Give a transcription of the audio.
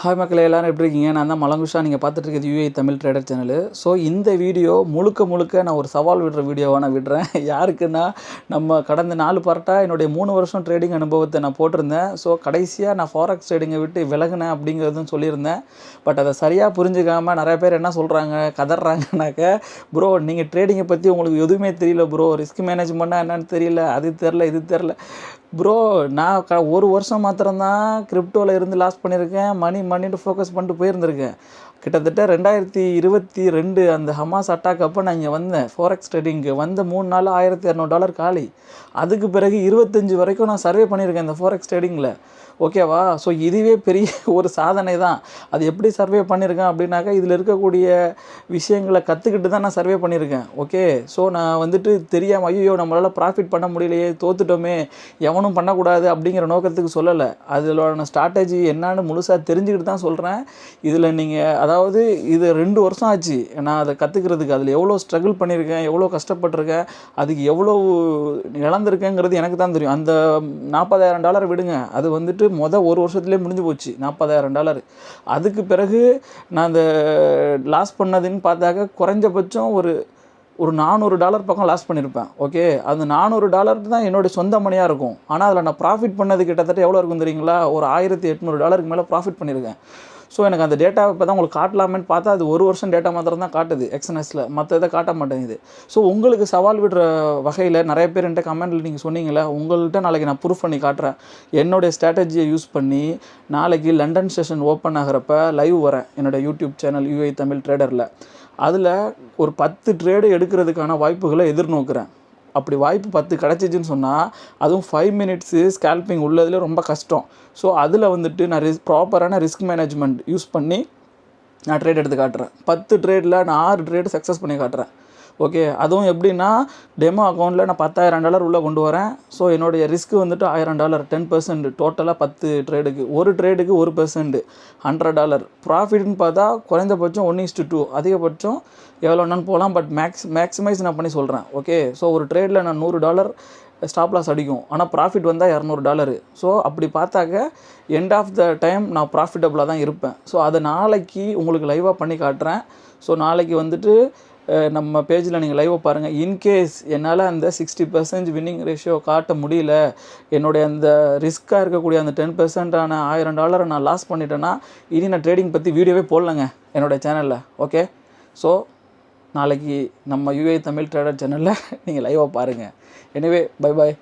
Hi மக்களே, எல்லோரும் எப்படி இருக்கீங்க? நான் தான் மலங்குஷா. நீங்கள் பார்த்துட்டு இருக்கிறது UA Tamil trader channel. So இந்த வீடியோ முழுக்க நான் ஒரு சவால் விடுற வீடியோவாக நான் விடுறேன். யாருக்குன்னா, நம்ம கடந்த 4 பார்ட்டாக என்னுடைய 3 வருஷம் ட்ரேடிங் அனுபவத்தை நான் போட்டிருந்தேன். ஸோ கடைசியாக நான் ஃபாரெக்ஸ் ட்ரேடிங்கை விட்டு விலகினேன் அப்படிங்கிறதும் சொல்லியிருந்தேன். பட் அதை சரியாக புரிஞ்சுக்காமல் நிறைய பேர் என்ன சொல்கிறாங்க, கதறாங்கனாக்க, ப்ரோ நீங்கள் ட்ரேடிங்கை பற்றி உங்களுக்கு எதுவுமே தெரியல ப்ரோ, ரிஸ்க் மேனேஜ்மெண்ட்னா என்னன்னு தெரியல, அது தெரில இது தெரில. ப்ரோ நான் ஒரு வருஷம் மாத்திரம்தான் கிரிப்டோவில் இருந்து லாஸ் பண்ணியிருக்கேன். மணிட்டு ஃபோக்கஸ் பண்ணிட்டு போயிருந்திருக்கேன். கிட்டத்தட்ட 2022 அந்த ஹமாஸ் அட்டாக் அப்போ நான் இங்கே வந்தேன். ஃபாரெக்ஸ் ட்ரேடிங்கு வந்த 3 நாள் $1200 காலி. அதுக்கு பிறகு 25 வரைக்கும் நான் சர்வே பண்ணியிருக்கேன் இந்த ஃபாரெக்ஸ் ட்ரேடிங்கில். ஓகேவா? ஸோ இதுவே பெரிய ஒரு சாதனை தான். அது எப்படி சர்வே பண்ணியிருக்கேன் அப்படின்னாக்கா, இதில் இருக்கக்கூடிய விஷயங்களை கற்றுக்கிட்டு தான் நான் சர்வே பண்ணியிருக்கேன். ஓகே, ஸோ நான் வந்துட்டு தெரியாமல் ஐயோ நம்மளால் ப்ராஃபிட் பண்ண முடியலையே, தோத்துட்டோமே, எவனும் பண்ணக்கூடாது அப்படிங்கிற நோக்கத்துக்கு சொல்லலை. அதிலோட ஸ்ட்ராட்டஜி என்னான்னு முழுசாக தெரிஞ்சுக்கிட்டு தான் சொல்கிறேன். இதில் நீங்கள் அதாவது இது 2 வருஷம் ஆச்சு நான் அதை கற்றுக்கிறதுக்கு. அதில் எவ்வளோ ஸ்ட்ரகிள் பண்ணியிருக்கேன், எவ்வளோ கஷ்டப்பட்டிருக்கேன், அதுக்கு எவ்வளோ இழந்திருக்கேங்கிறது எனக்கு தான் தெரியும். அந்த $40,000 விடுங்க, அது வந்துட்டு ஒரு வருஷத்துலேயே முடிஞ்சு போச்சு. $40,000. அதுக்கு பிறகு நான் அந்த லாஸ் பண்ணதுன்னு பார்த்தாக்க குறைஞ்சபட்சம் ஒரு $400 பக்கம் லாஸ் பண்ணியிருப்பேன். ஓகே, அந்த $400 தான் என்னுடைய சொந்த மணியாக இருக்கும். ஆனால் அதில் நான் ப்ராஃபிட் பண்ணது கிட்டத்தட்ட எவ்வளோ இருக்கும் தெரியுங்களா? ஒரு $1,800 மேலே ப்ராஃபிட் பண்ணியிருக்கேன். ஸோ எனக்கு அந்த டேட்டா இப்போ தான் உங்களுக்கு காட்டலாமேன்னு பார்த்தா அது ஒரு வருஷம் டேட்டா மாத்திரம் தான் காட்டுது எக்ஸ்என்எஸில், மற்ற இதை காட்ட மாட்டேங்குது. ஸோ உங்களுக்கு சவால் விடுற வகையில் நிறைய பேர் என்கிட்ட கமெண்ட்டில் நீங்கள் சொன்னீங்களே, உங்கள்கிட்ட நாளைக்கு நான் ப்ரூஃப் பண்ணி காட்டுறேன். என்னுடைய ஸ்ட்ராட்டஜியை யூஸ் பண்ணி நாளைக்கு லண்டன் செஷன் ஓப்பன் ஆகிறப்ப லைவ் வரேன் என்னோடய யூடியூப் சேனல் யூஏ தமிழ் ட்ரேடரில். அதில் ஒரு 10 ட்ரேடு எடுக்கிறதுக்கான வாய்ப்புகளை எதிர்நோக்குறேன். அப்படி வாய்ப்பு 10 கிடச்சிச்சின்னு சொன்னால், அதுவும் 5 மினிட்ஸு ஸ்கேல்பிங் உள்ளதில் ரொம்ப கஷ்டம். ஸோ அதில் வந்துட்டு நான் ப்ராப்பரான ரிஸ்க் மேனேஜ்மெண்ட் யூஸ் பண்ணி நான் ட்ரேட் எடுத்து காட்டுறேன். 10 ட்ரேடில் நான் 6 ட்ரேடு சக்ஸஸ் பண்ணி காட்டுறேன். ஓகே, அதுவும் எப்படின்னா டெமோ அக்கௌண்ட்டில் நான் $10,000 உள்ளே கொண்டு வரேன். ஸோ என்னுடைய ரிஸ்க்கு வந்துட்டு $1,000, 10%. டோட்டலாக 10 ட்ரேடுக்கு, ஒரு ட்ரேடுக்கு 1%, $100. ப்ராஃபிட்னு பார்த்தா குறைந்தபட்சம் 1:2, அதிகபட்சம் எவ்வளோ வேணாலும் போகலாம். பட் மேக்ஸிமைஸ் நான் பண்ணி சொல்கிறேன். ஓகே, ஸோ ஒரு ட்ரேடில் நான் $100 ஸ்டாப் லாஸ் அடிக்கும், ஆனால் ப்ராஃபிட் வந்தால் $200. ஸோ அப்படி பார்த்தாக்க எண்ட் ஆஃப் த டைம் நான் ப்ராஃபிட்டபுளாக தான் இருப்பேன். ஸோ அதை நாளைக்கு உங்களுக்கு லைவாக பண்ணி காட்டுறேன். ஸோ நாளைக்கு வந்துட்டு நம்ம பேஜில் நீங்கள் லைவாக பாருங்கள். இன்கேஸ் என்னால் அந்த 60% வின்னிங் ரேஷியோ காட்ட முடியல, என்னுடைய அந்த ரிஸ்க்காக இருக்கக்கூடிய அந்த 10%ஆன $1,000 நான் லாஸ் பண்ணிட்டேன்னா, இனி நான் ட்ரேடிங் பற்றி வீடியோவே போடலங்க என்னோடய சேனலில். ஓகே, ஸோ நாளைக்கு நம்ம யூஏ தமிழ் ட்ரேடர் சேனலில் நீங்கள் லைவாக பாருங்கள். Anyway, bye bye.